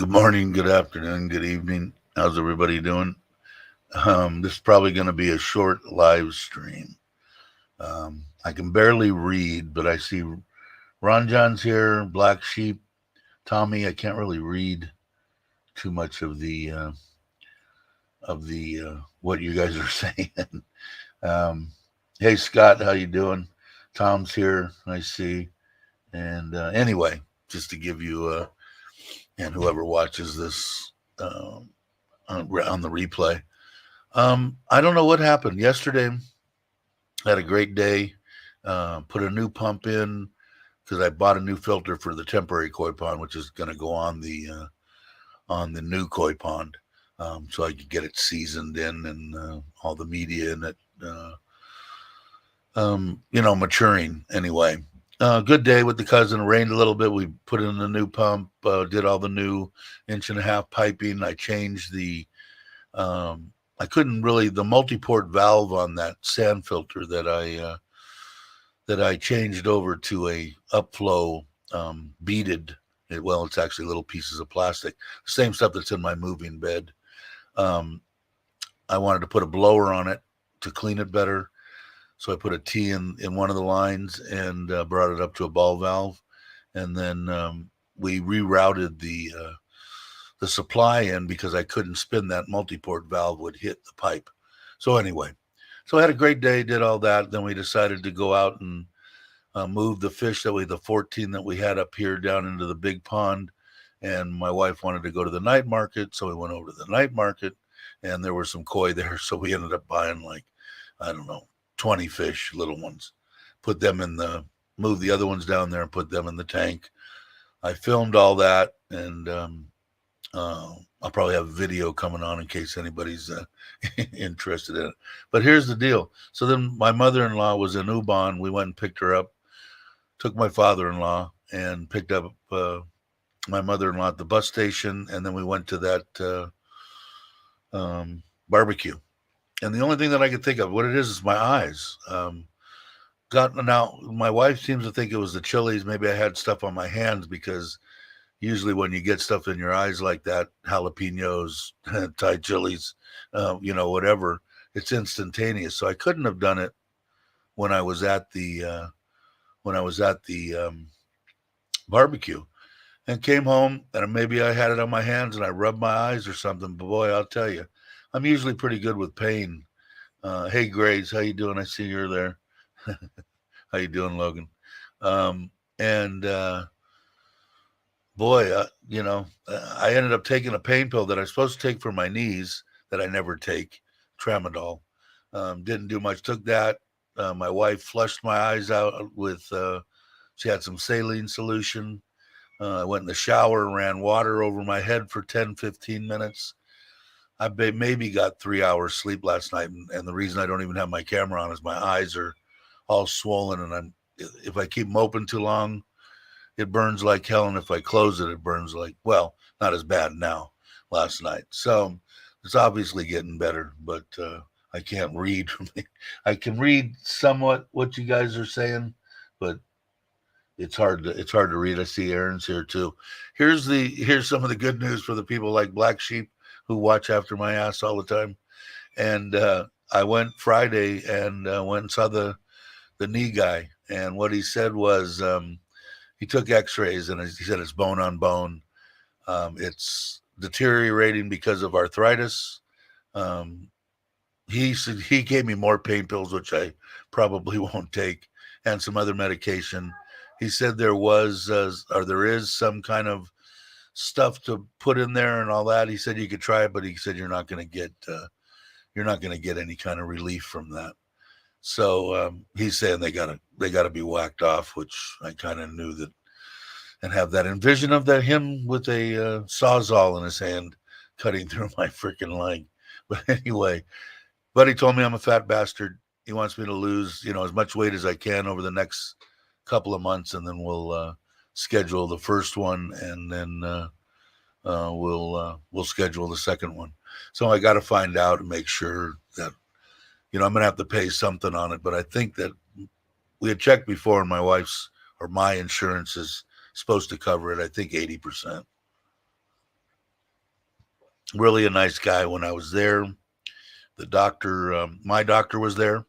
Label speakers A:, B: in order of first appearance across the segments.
A: Good morning, good afternoon, good evening. How's everybody doing? This is probably going to be a short live stream. I can barely read, but I see Ron John's here, Black Sheep, Tommy. I can't really read too much of the what you guys are saying. um, hey Scott, how you doing? Tom's here. I see. And anyway, just to give you and whoever watches this on the replay. I don't know what happened yesterday. I had a great day. Put a new pump in because I bought a new filter for the temporary koi pond, which is going to go on the new koi pond, so I could get it seasoned in and all the media in it. Maturing anyway. Good day with the cousin. It rained a little bit. We put in the new pump. Did all the new 1.5-inch piping. I changed the I couldn't really the multi-port valve on that sand filter that I changed over to a upflow beaded. Well, it's actually little pieces of plastic, same stuff that's in my moving bed. Um, I wanted to put a blower on it to clean it better, so I put a T in one of the lines and brought it up to a ball valve, and then we rerouted the supply in because I couldn't spin that multi-port valve would hit the pipe. So anyway, so I had a great day, did all that. Then we decided to go out and move the fish the 14 that we had up here down into the big pond. And my wife wanted to go to the night market, so we went over to the night market, and there were some koi there. So we ended up buying I don't know, 20 fish, little ones, move the other ones down there and put them in the tank. I filmed all that, and I'll probably have a video coming on in case anybody's interested in it. But here's the deal. So then my mother-in-law was in Ubon. We went and picked her up, took my father-in-law and picked up my mother-in-law at the bus station. And then we went to that barbecue. And the only thing that I could think of, what it is my eyes. Now, my wife seems to think it was the chilies. Maybe I had stuff on my hands because usually when you get stuff in your eyes like that, jalapenos, Thai chilies, whatever, it's instantaneous. So I couldn't have done it when I was at the barbecue, and came home and maybe I had it on my hands and I rubbed my eyes or something. But boy, I'll tell you, I'm usually pretty good with pain. Hey, Grace, how you doing? I see you're there. How you doing, Logan? And boy, I ended up taking a pain pill that I'm supposed to take for my knees that I never take, tramadol. Didn't do much. Took that. My wife flushed my eyes out with, she had some saline solution. I went in the shower, ran water over my head for 10, 15 minutes. I maybe got 3 hours sleep last night. And the reason I don't even have my camera on is my eyes are all swollen. And if I keep them open too long, it burns like hell. And if I close it, it burns not as bad now, last night. So it's obviously getting better, but I can't read. I can read somewhat what you guys are saying, but it's hard to read. I see Aaron's here too. Here's some of the good news for the people like Black Sheep who watch after my ass all the time. And I went Friday and went and saw the knee guy, and what he said was he took X-rays and he said it's bone on bone. It's deteriorating because of arthritis. He said he gave me more pain pills, which I probably won't take, and some other medication. He said there is some kind of stuff to put in there and all that. He said you could try it, but he said you're not going to get any kind of relief from that. So he's saying they gotta be whacked off, which I kind of knew that, and have that envision of him with a sawzall in his hand cutting through my freaking leg. But anyway, buddy told me I'm a fat bastard. He wants me to lose as much weight as I can over the next couple of months, and then we'll schedule the first one, and then we'll schedule the second one. So I got to find out and make sure that I'm going to have to pay something on it. But I think that we had checked before, and my insurance is supposed to cover it. I think 80%. Really a nice guy. When I was there, the doctor, my doctor was there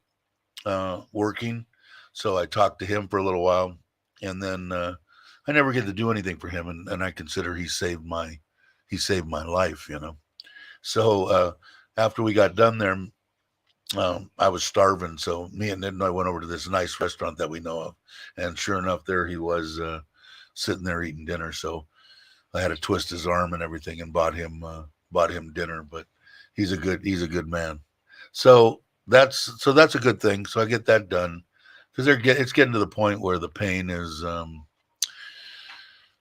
A: working, so I talked to him for a little while, and then I never get to do anything for him, and I consider he saved my life, you know. So after we got done there, I was starving, so me and Ned and I went over to this nice restaurant that we know of, and sure enough, there he was sitting there eating dinner. So I had to twist his arm and everything, and bought him dinner. But he's a good man. So that's a good thing. So I get that done because it's getting to the point where the pain is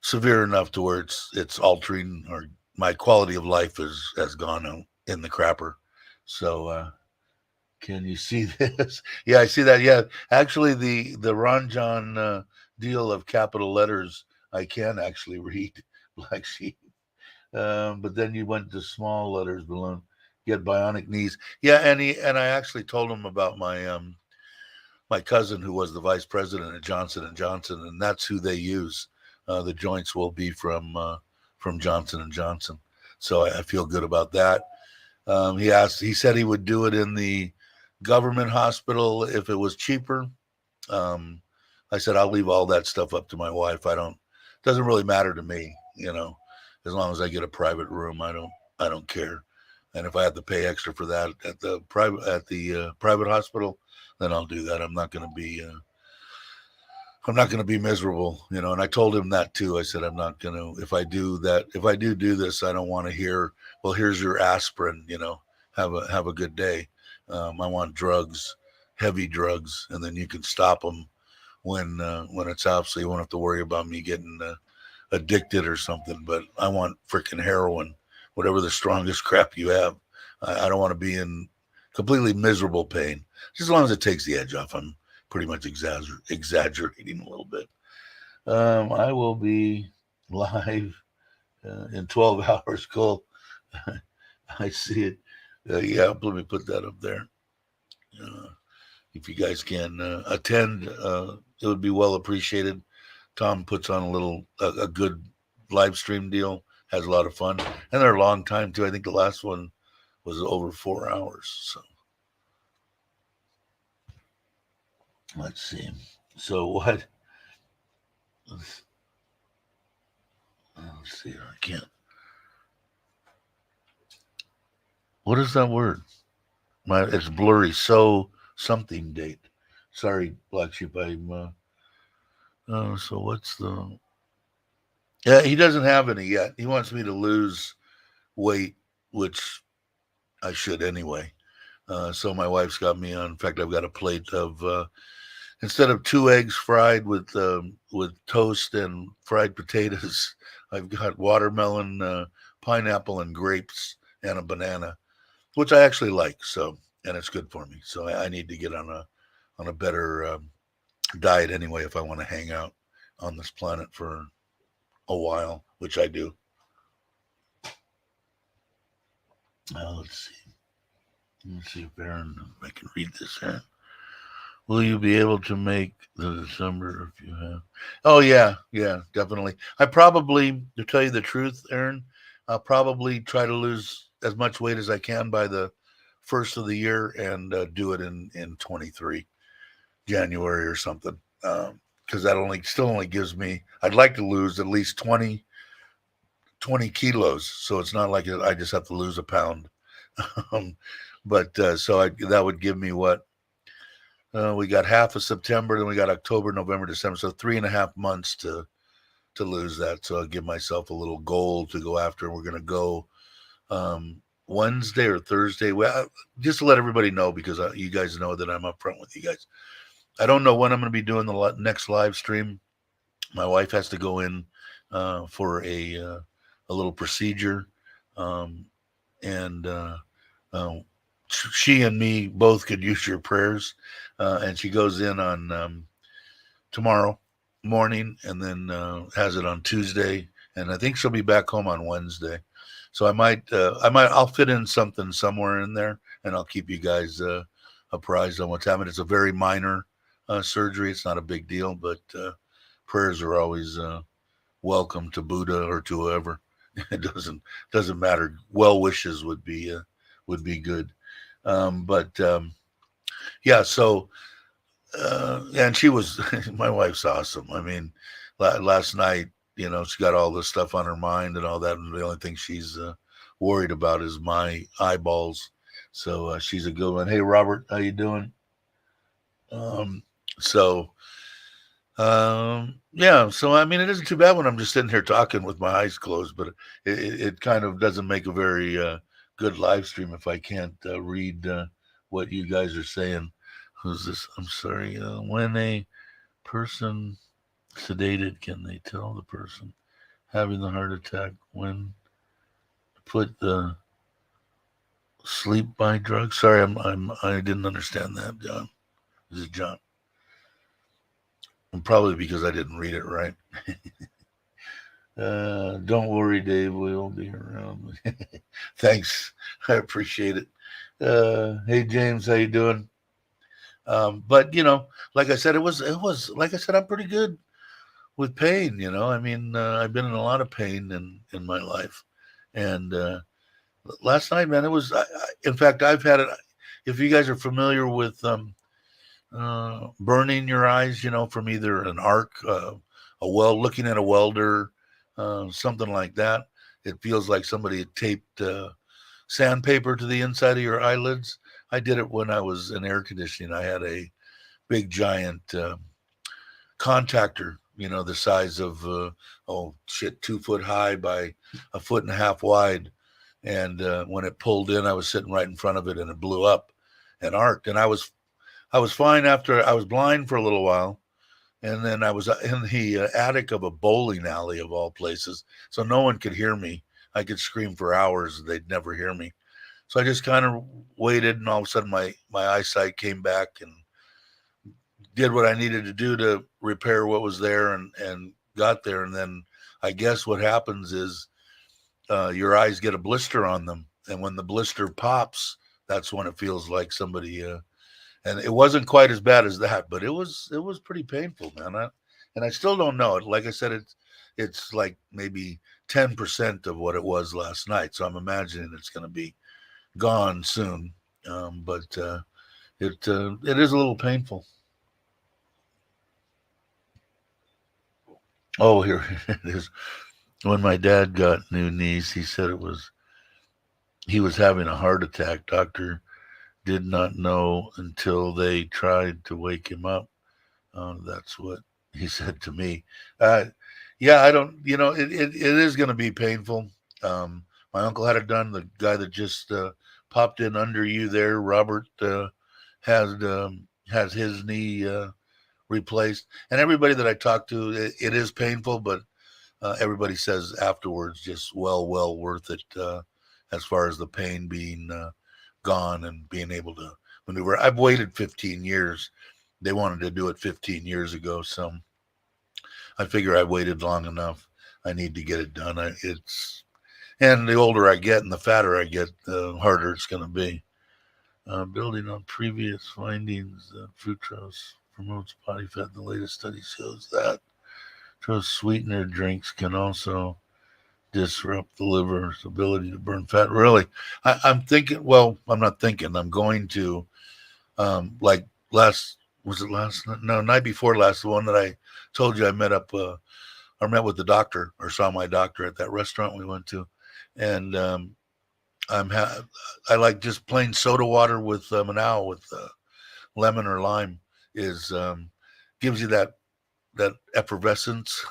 A: severe enough to where it's altering, or my quality of life has gone in the crapper. So can you see this? Yeah, I see that. Yeah, actually, the Ron John deal of capital letters I can actually read, Black Sheep. But then you went to small letters below. You had bionic knees. Yeah, and I actually told him about my cousin who was the vice president at Johnson & Johnson, and that's who they use. The joints will be from Johnson & Johnson. So I feel good about that. He said he would do it in the government hospital if it was cheaper. Um, I said I'll leave all that stuff up to my wife. Doesn't really matter to me, you know, as long as I get a private room. I don't care. And if I have to pay extra for that at the private hospital, then I'll do that. I'm not going to be miserable, you know. And I told him that too. I said I'm not going to. If I do this, I don't want to hear, well, here's your aspirin, you know. Have a good day. I want drugs, heavy drugs, and then you can stop them when it's out, so you won't have to worry about me getting addicted or something. But I want freaking heroin, whatever the strongest crap you have. I don't want to be in completely miserable pain. Just as long as it takes the edge off. I'm pretty much exaggerating a little bit. I will be live in 12 hours. Cool. I see it. Yeah, let me put that up there. Uh, if you guys can attend, it would be well appreciated. Tom puts on a good live stream deal. Has a lot of fun, and they're a long time too. I think the last one was over 4 hours. So let's see. So what? Let's see. I can't. What is that word? It's blurry. So something date. Sorry, Black Sheep. So what's the? Yeah, he doesn't have any yet. He wants me to lose weight, which I should anyway. So my wife's got me on. In fact, I've got a plate of instead of 2 eggs fried with toast and fried potatoes, I've got watermelon, pineapple, and grapes, and a banana, which I actually like. So, and it's good for me. So I need to get on a better diet anyway if I want to hang out on this planet for a while, which I do. Let's see. Let's see if I can read this here. Will you be able to make the December if you have? Oh yeah, yeah, definitely. To tell you the truth, Aaron, I'll probably try to lose as much weight as I can by the first of the year and do it in 23 January or something. Because that only gives me. I'd like to lose at least 20 kilos, so it's not like I just have to lose a pound. um, but that would give me what we got half of September, then we got October, November, December. So 3.5 months to lose that. So I'll give myself a little goal to go after. We're gonna go Wednesday or Thursday. Well, just to let everybody know, because you guys know that I'm upfront with you guys. I don't know when I'm going to be doing the next live stream. My wife has to go in for a little procedure, and she and me both could use your prayers. And she goes in on tomorrow morning, and then has it on Tuesday, and I think she'll be back home on Wednesday. So I'll fit in something somewhere in there, and I'll keep you guys apprised on what's happening. It's a very minor surgery. It's not a big deal, but prayers are always welcome to Buddha or to whoever It doesn't matter. Well wishes would be good. But yeah, so and she was my wife's awesome. I mean, last night, she got all this stuff on her mind and all that, and the only thing she's worried about is my eyeballs. So she's a good one. Hey, Robert, how you doing? Um, so yeah, so I mean, it isn't too bad when I'm just sitting here talking with my eyes closed, but it kind of doesn't make a very good live stream if I can't read what you guys are saying. Who's this? I'm sorry. When a person sedated, can they tell the person having the heart attack when put the sleep by drug? Sorry, I didn't understand that, John. This is John. And probably because I didn't read it right. Don't worry, Dave. We'll be around. Thanks. I appreciate it. Hey, James, how you doing? But like I said, it was like I said, I'm pretty good with pain. I mean, I've been in a lot of pain in my life, and last night, man, it was. In fact, I've had it. If you guys are familiar with burning your eyes, from either an arc, looking at a welder, something like that. It feels like somebody had taped sandpaper to the inside of your eyelids. I did it when I was in air conditioning. I had a big giant contactor, the size of, oh shit, 2 foot high by a foot and a half wide. And when it pulled in, I was sitting right in front of it and it blew up and arced. And I was fine after I was blind for a little while. And then I was in the attic of a bowling alley of all places. So no one could hear me. I could scream for hours. They'd never hear me. So I just kind of waited, and all of a sudden my eyesight came back and did what I needed to do to repair what was there, and got there. And then I guess what happens is your eyes get a blister on them, and when the blister pops, that's when it feels like somebody. And it wasn't quite as bad as that, but it was pretty painful, man. And I still don't know it. Like I said, it's like maybe 10% of what it was last night. So I'm imagining it's going to be gone soon. But it is a little painful. Oh, here it is. When my dad got new knees, he said he was having a heart attack. Doctor did not know until they tried to wake him up. That's what he said to me. Uh, yeah, I don't. It is going to be painful. My uncle had it done. The guy that just popped in under you there, Robert, has his knee replaced. And everybody that I talk to, it is painful, but everybody says afterwards, just well worth it. As far as the pain being gone and being able to maneuver. I've waited 15 years. They wanted to do it 15 years ago, so I figure I waited long enough. I need to get it done. And the older I get and the fatter I get, the harder it's going to be. Building on previous findings, fructose promotes body fat. The latest study shows that sweetener drinks can also disrupt the liver's ability to burn fat. Really, I'm thinking. Well, I'm not thinking. I'm going to like last was it last night? No, night before last, the one that I told you I met up or met with the doctor or saw my doctor at that restaurant we went to, and I like just plain soda water with Manao with lemon or lime is gives you that effervescence,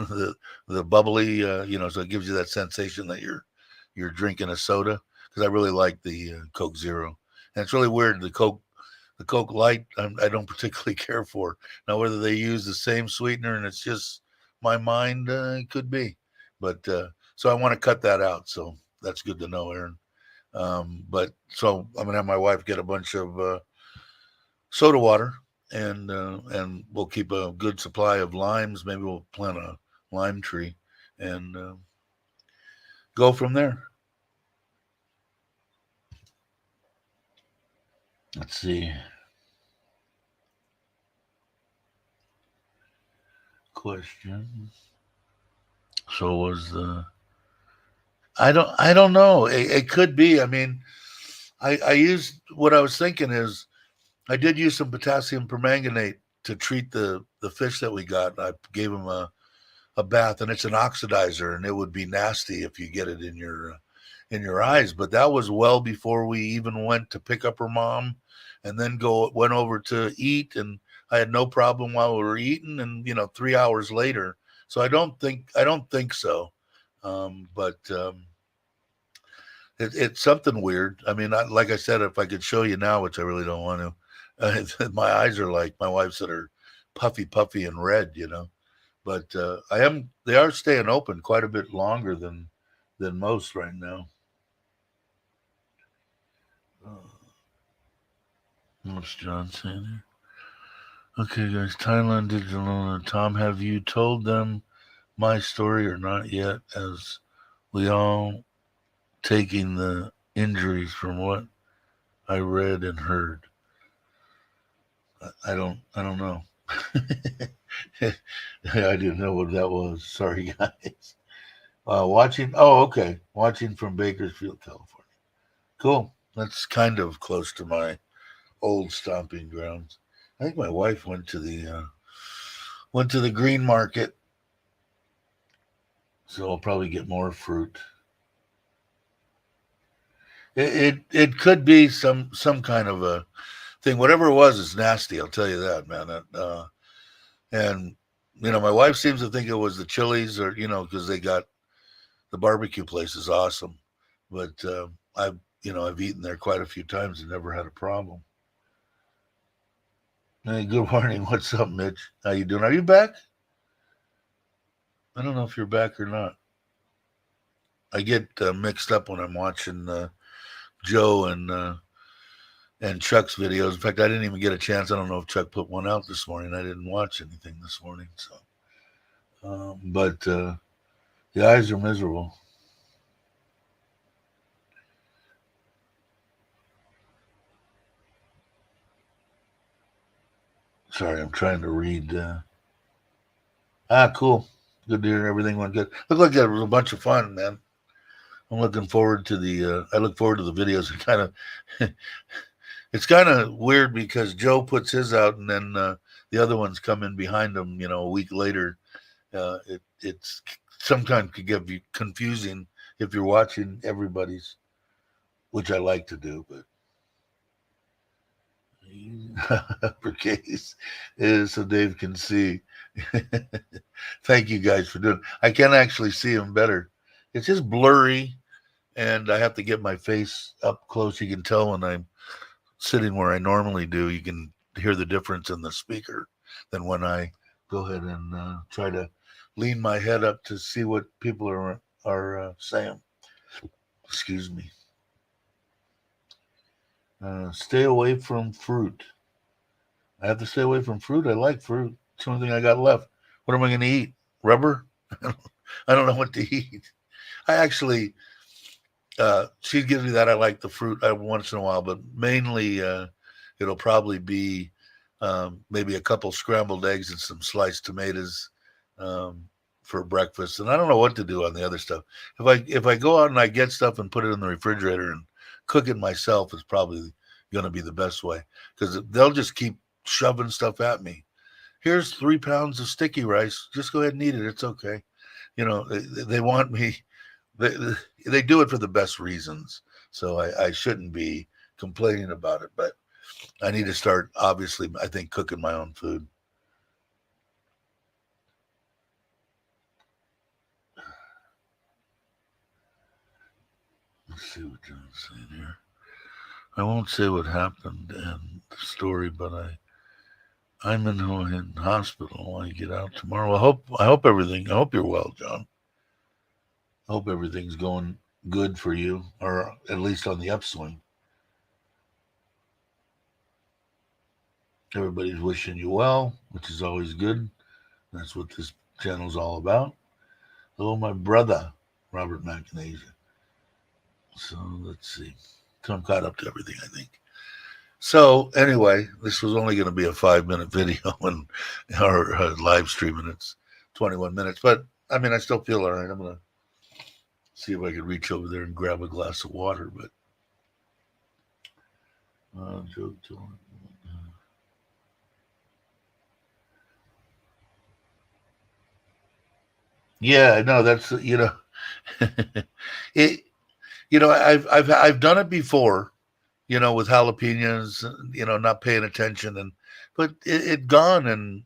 A: the bubbly, so it gives you that sensation that you're drinking a soda. Because I really like the Coke Zero, and it's really weird. The Coke Light, I don't particularly care for. Now, whether they use the same sweetener and it's just my mind, it could be. But so I want to cut that out. So that's good to know, Aaron. But so I'm gonna have my wife get a bunch of soda water, and we'll keep a good supply of limes. Maybe we'll plant a lime tree and go from there. Let's see. Question. So was the I don't know. It could be. I mean, I used what I was thinking is I did use some potassium permanganate to treat the fish that we got. I gave him a bath, and it's an oxidizer, and it would be nasty if you get it in your eyes. But that was well before we even went to pick up her mom, and then go went over to eat, and I had no problem while we were eating, and 3 hours later. So I don't think so. But it's something weird. I mean, like I said, if I could show you now, which I really don't want to, my eyes are like my wife said, are puffy and red. But they are staying open quite a bit longer than most right now. What's John saying here? Okay, guys, Thailand Digital Owner. Tom, have you told them my story or not yet? As we all taking the injuries from what I read and heard. I don't know. I didn't know what that was. Sorry, guys. Watching. Oh, okay. Watching from Bakersfield, California. Cool. That's kind of close to my old stomping grounds. I think my wife went to the green market, so I'll probably get more fruit. It could be some kind of a thing. Whatever it was, it's nasty. I'll tell you that, man. And my wife seems to think it was the chilies, or because they got the barbecue place is awesome, but I've eaten there quite a few times and never had a problem. Hey, good morning. What's up, Mitch? How you doing? Are you back? I don't know if you're back or not. I get mixed up when I'm watching Joe and Chuck's videos. In fact, I didn't even get a chance. I don't know if Chuck put one out this morning. I didn't watch anything this morning. So, but the eyes are miserable. Sorry, I'm trying to read. Cool. Good to hear everything went good. Looked like it was a bunch of fun, man. I'm looking forward to the. I look forward to the videos. It's kind of weird because Joe puts his out, and then the other ones come in behind him. A week later. It's sometimes could get you confusing if you're watching everybody's, which I like to do, but uppercase is so Dave can see. Thank you guys for doing. I can actually see him better. It's just blurry, and I have to get my face up close. You can tell when I'm sitting where I normally do. You can hear the difference in the speaker than when I go ahead and try to lean my head up to see what people are saying. Excuse me. Stay away from fruit. I have to stay away from fruit. I like fruit. It's the only thing I got left. What am I going to eat? Rubber? I don't know what to eat. I actually, she gives me that. I like the fruit once in a while, but mainly it'll probably be maybe a couple scrambled eggs and some sliced tomatoes for breakfast. And I don't know what to do on the other stuff. If I go out and I get stuff and put it in the refrigerator and cook it myself, is probably going to be the best way, because they'll just keep shoving stuff at me. Here's 3 pounds of sticky rice. Just go ahead and eat it. It's okay. They want me. They do it for the best reasons. So I shouldn't be complaining about it, but I need to start, obviously, I think, cooking my own food. Let's see what John's saying here. I won't say what happened in the story, but I'm in hospital when I get out tomorrow. I hope you're well, John. I hope everything's going good for you, or at least on the upswing. Everybody's wishing you well, which is always good. That's what this channel's all about. Hello, my brother, Robert McInasia. So let's see. So I'm caught up to everything, I think. So anyway, this was only going to be a 5-minute video and our live stream, and it's 21 minutes. But I mean, I still feel all right. I'm gonna see if I could reach over there and grab a glass of water. But joke to yeah, no, that's it. I've done it before, with jalapenos, not paying attention, but it gone, and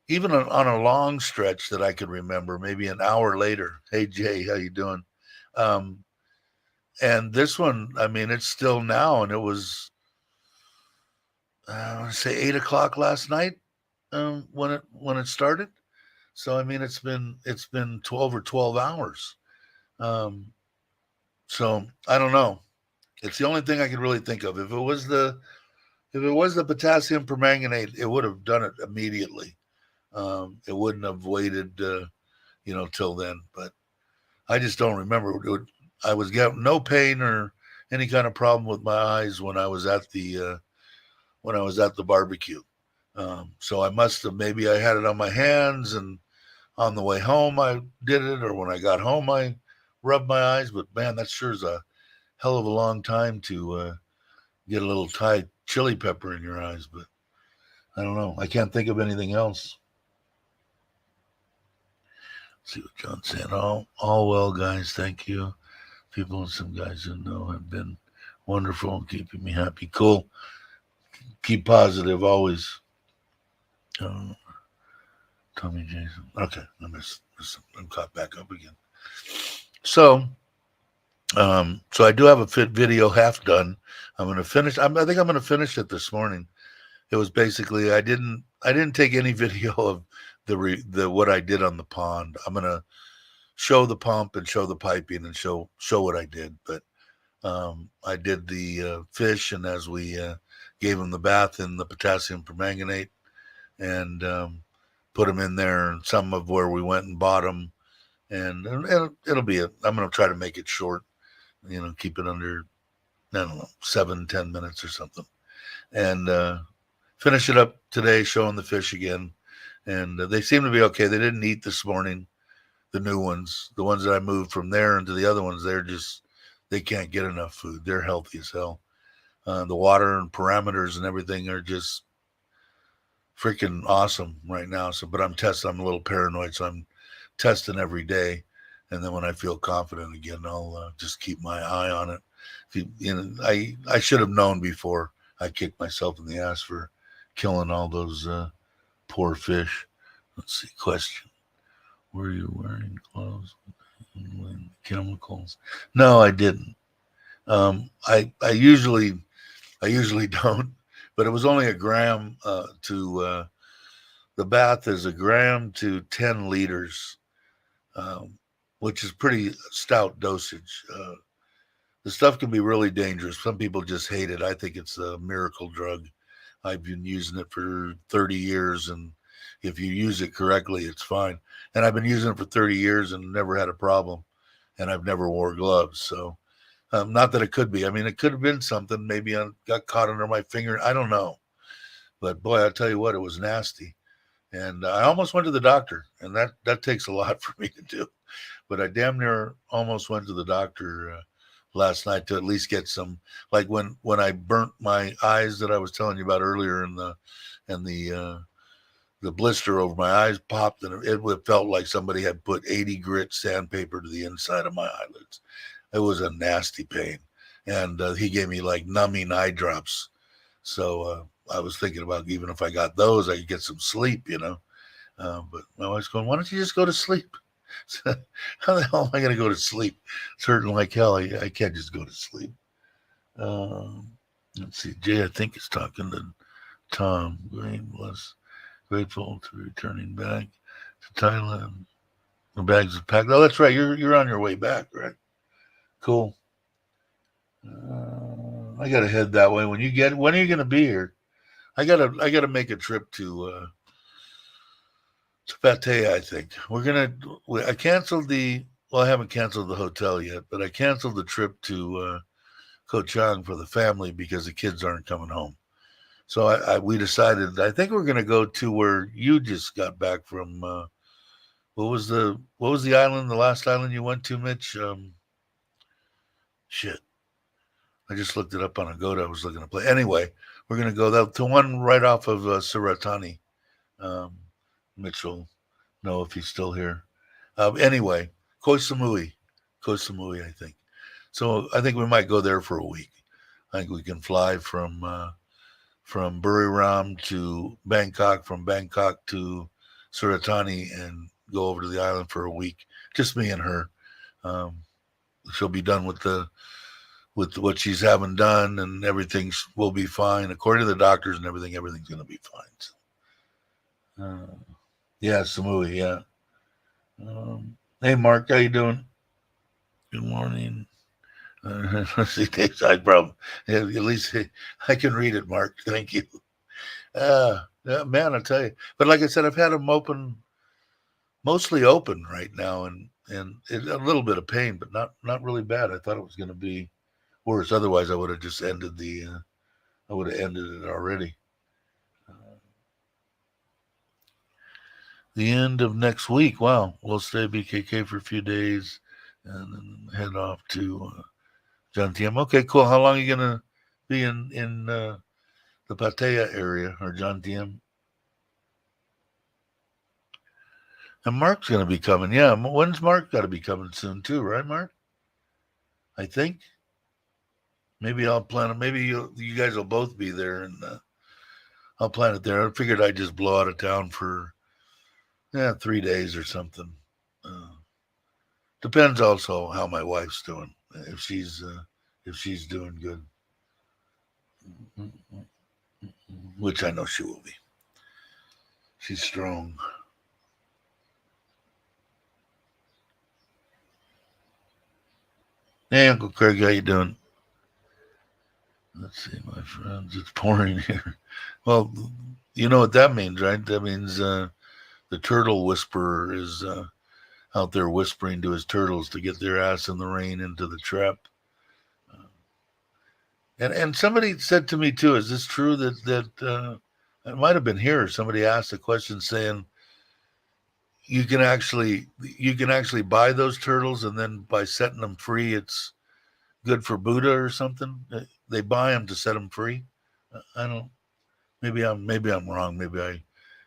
A: even on a long stretch that I could remember, maybe an hour later. Hey Jay, how you doing? Um, and this one, I mean, it's still now, and it was I want to say 8 o'clock last night when it started. So I mean, it's been 12 hours. Um, so I don't know. It's the only thing I could really think of. If it was the potassium permanganate, it would have done it immediately. It wouldn't have waited, till then. But I just don't remember. I was getting no pain or any kind of problem with my eyes when I was at the barbecue. So I must have, maybe I had it on my hands, and on the way home I did it, or when I got home I rubbed my eyes. But man, that sure is a hell of a long time to get a little Thai chili pepper in your eyes. But I don't know. I can't think of anything else. Let's see what John's saying. All well, guys. Thank you. People and some guys who know have been wonderful and keeping me happy. Cool. Keep positive always. Uh, Tommy Jason. Okay, I'm caught back up again. So I do have a fit video half done. I'm gonna finish. I think I'm gonna finish it this morning. It was basically I didn't take any video of the what I did on the pond. I'm gonna show the pump and show the piping and show what I did. But I did the fish, and as we gave them the bath in the potassium permanganate, and put them in there, and some of where we went and bought them, and it'll be I'm going to try to make it short, keep it under, I don't know, 7-10 minutes or something, and finish it up today, showing the fish again, and they seem to be okay. They didn't eat this morning, the new ones, the ones that I moved from there into the other ones. They can't get enough food. They're healthy as hell. The water and parameters and everything are just freaking awesome right now. So, but I'm a little paranoid, so I'm testing every day. And then when I feel confident again, I'll just keep my eye on it. I should have known before I kicked myself in the ass for killing all those poor fish. Let's see. Question: were you wearing clothes with chemicals? No, I didn't. I usually don't, but it was only a gram to the bath is a gram to 10 liters, which is pretty stout dosage. The stuff can be really dangerous. Some people just hate it. I think it's a miracle drug. I've been using it for 30 years, and if you use it correctly, it's fine. And I've been using it for 30 years and never had a problem, and I've never wore gloves. So, not that it could be. I mean, it could have been something. Maybe I got caught under my finger. I don't know. But boy, I'll tell you what, it was nasty. And I almost went to the doctor, and that takes a lot for me to do. But I damn near almost went to the doctor last night to at least get some. Like when I burnt my eyes that I was telling you about earlier, and the blister over my eyes popped, and it felt like somebody had put 80 grit sandpaper to the inside of my eyelids. It was a nasty pain, and he gave me like numbing eye drops. So I was thinking about, even if I got those, I could get some sleep, But my wife's going, "Why don't you just go to sleep?" How the hell am I going to go to sleep? It's hurting like hell. I can't just go to sleep. Let's see. Jay, I think, is talking to Tom. Grateful to returning back to Thailand. The bags are packed. Oh, that's right. You're on your way back, right? Cool. I gotta head that way. When are you gonna be here? I gotta make a trip to Pattaya. I think I canceled I haven't canceled the hotel yet, but I canceled the trip to Koh Chang for the family because the kids aren't coming home. So we decided, I think we're gonna go to where you just got back from. What was the island? The last island you went to, Mitch? Shit. I just looked it up on a Agoda. I was looking to play. Anyway, we're gonna go to one right off of Suratani. Um, Mitchell, know if he's still here. Anyway, Koh Samui, I think. So I think we might go there for a week. I think we can fly from Buriram to Bangkok, from Bangkok to Suratani, and go over to the island for a week. Just me and her. Um, she'll be done with what she's having done, and everything will be fine according to the doctors and everything. Everything's going to be fine. So, yeah, Samui. Yeah. Hey, Mark, how you doing? Good morning. Let's see, Dave side problem. At least I can read it, Mark. Thank you. Man, I tell you. But like I said, I've had them mostly open right now, and a little bit of pain, but not really bad. I thought it was going to be worse. Otherwise, I would have just ended I would have ended it already. The end of next week. Wow, we'll stay BKK for a few days, and then head off to John TM. Okay, cool. How long are you gonna be in the Pattaya area or John TM? And Mark's gonna be coming. Yeah, when's Mark got to be coming soon too, right, Mark? I think. Maybe I'll plan it. Maybe you guys will both be there, and I'll plan it there. I figured I'd just blow out of town for 3 days or something. Uh, Depends also how my wife's doing. If she's doing good, which I know she will be. She's strong. Hey, Uncle Craig, how you doing? Let's see, my friends. It's pouring here. Well, you know what that means, right? That means the turtle whisperer is out there whispering to his turtles to get their ass in the rain into the trap. And somebody said to me too, is this true that it might have been here? Somebody asked a question saying you can actually buy those turtles, and then by setting them free, it's good for Buddha or something. They buy them to set them free. I don't. Maybe I'm wrong. Maybe I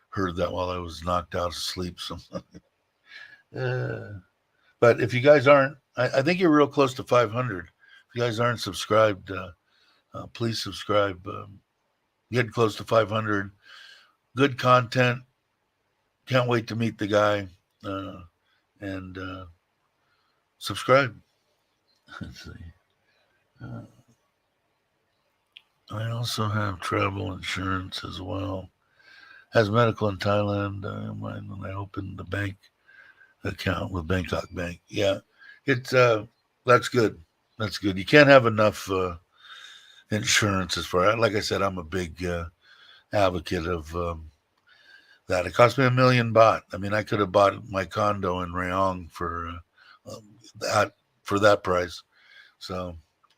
A: heard that while I was knocked out of sleep. Uh, but if you guys aren't, I think you're real close to 500. If you guys aren't subscribed, please subscribe. Get close to 500. Good content. Can't wait to meet the guy. And subscribe. Let's see. I also have travel insurance as well. Has medical in Thailand. When I opened the bank account with Bangkok Bank. Yeah, it's that's good. That's good. You can't have enough insurance as far. Like I said, I'm a big advocate of that. It cost me 1 million baht. I mean, I could have bought my condo in Rayong for that price. So,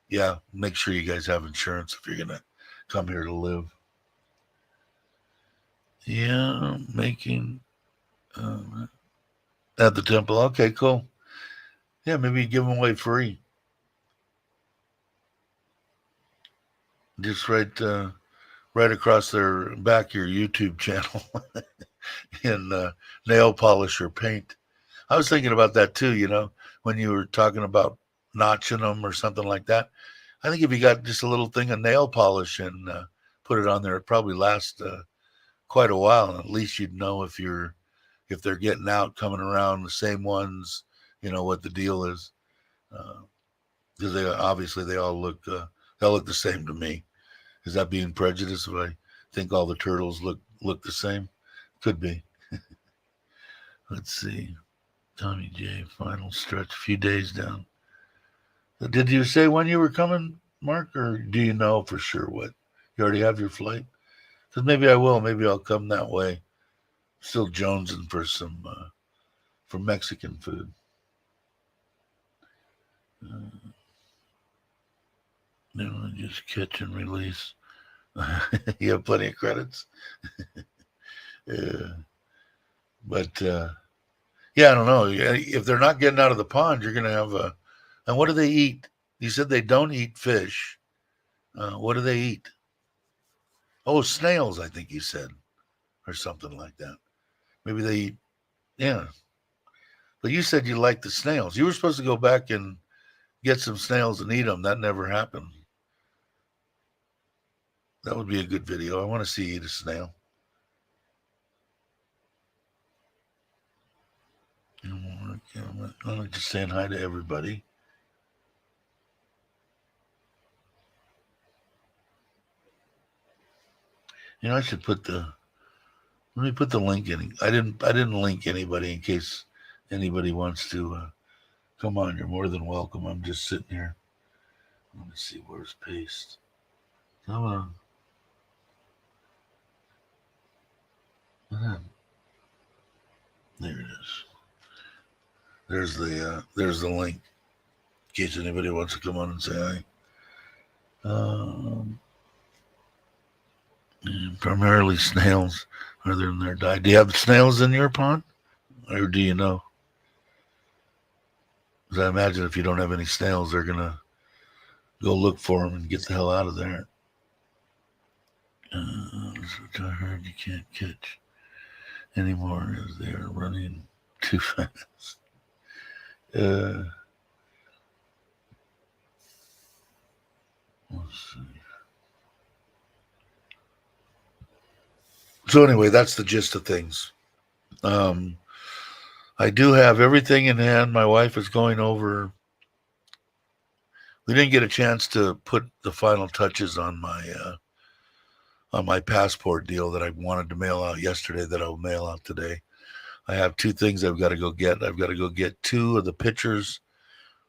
A: yeah, make sure you guys have insurance if you're gonna come here to live. Yeah, making at the temple. Okay, cool. Yeah, maybe give them away free. Just right across their back your YouTube channel in nail polish or paint. I was thinking about that too. When you were talking about notching them or something like that. I think if you got just a little thing of nail polish and put it on there, it probably lasts quite a while. And at least you'd know if they're getting out, coming around the same ones. What the deal is, because they all look the same to me. Is that being prejudiced if I think all the turtles look the same? Could be. Let's see. Tommy J. Final stretch. A few days down. Did you say when you were coming, Mark, or do you know for sure what? You already have your flight? Because maybe I will. Maybe I'll come that way. Still jonesing for Mexican food. Just catch and release. You have plenty of credits. Yeah. But Yeah, I don't know. If they're not getting out of the pond, you're going to have a. And what do they eat? You said they don't eat fish. What do they eat? Oh, snails, I think you said, or something like that. Maybe they eat. Yeah. But you said you like the snails. You were supposed to go back and get some snails and eat them. That never happened. That would be a good video. I want to see you eat a snail. I'm just saying hi to everybody. I should put the. Let me put the link in. I didn't link anybody in case anybody wants to come on. You're more than welcome. I'm just sitting here. Let me see where's paste. Come on. There it is. There's the link. In case anybody wants to come on and say hi. Primarily snails are there in their diet. Do you have snails in your pond? Or do you know? Because I imagine if you don't have any snails, they're going to go look for them and get the hell out of there. I heard you can't catch anymore as they are running too fast. Let's see. So anyway, that's the gist of things. I do have everything in hand. My wife is going over. We didn't get a chance to put the final touches on my passport deal that I wanted to mail out yesterday that I'll mail out today. I have two things I've got to go get. I've got to go get two of the pictures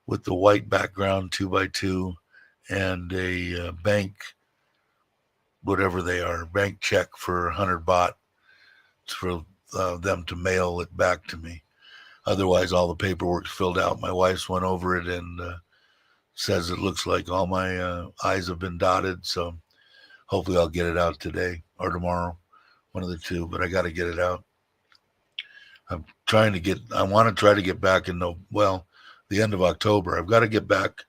A: with the white background 2x2 and a bank, whatever they are, bank check for 100 baht for them to mail it back to me. Otherwise, all the paperwork's filled out. My wife's went over it and says it looks like all my I's have been dotted. So hopefully I'll get it out today or tomorrow, one of the two. But I got to get it out. I want to try to get back in the end of October. I've got to get back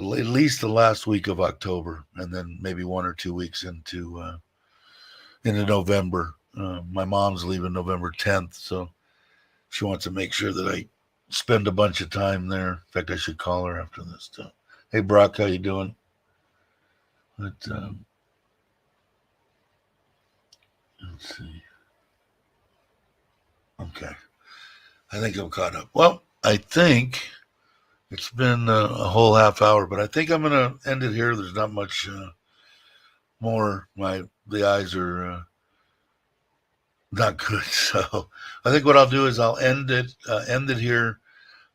A: at least the last week of October, and then maybe 1 or 2 weeks into November. My mom's leaving November 10th, so she wants to make sure that I spend a bunch of time there. In fact, I should call her after this too. Hey, Brock, how you doing? But let's see. Okay, I think I'm caught up. Well, I think it's been a whole half hour, but I think I'm going to end it here. There's not much more. The eyes are not good, so I think what I'll do is I'll end it here.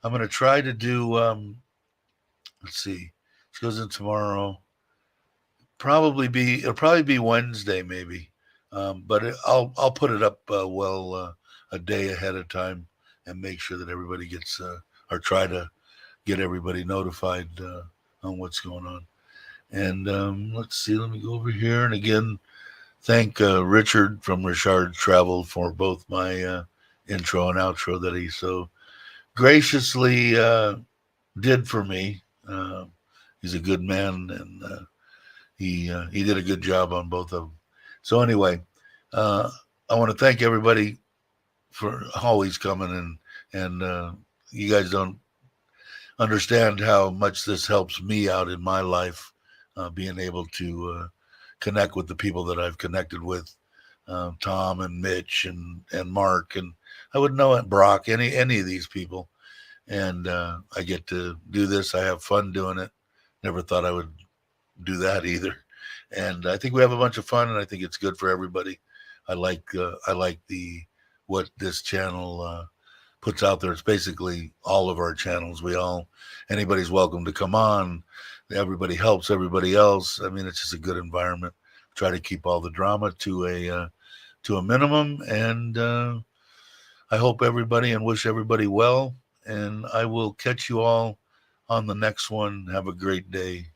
A: I'm going to try to do. Let's see. This goes in tomorrow. It'll probably be Wednesday, maybe. But I'll put it up a day ahead of time and make sure that everybody gets or try to get everybody notified on what's going on. And let's see. Let me go over here and again thank Richard from Richard Travel for both my intro and outro that he so graciously did for me. He's a good man, and he did a good job on both of them. So anyway, I want to thank everybody for always coming, and you guys don't understand how much this helps me out in my life, being able to connect with the people that I've connected with, Tom and Mitch and Mark, and I wouldn't know it, Brock, any of these people. And I get to do this. I have fun doing it. Never thought I would do that either. And I think we have a bunch of fun, and I think it's good for everybody. I like what this channel puts out there. It's basically all of our channels. Anybody's welcome to come on. Everybody helps everybody else. I mean, it's just a good environment. Try to keep all the drama to a minimum, and I hope everybody and wish everybody well. And I will catch you all on the next one. Have a great day.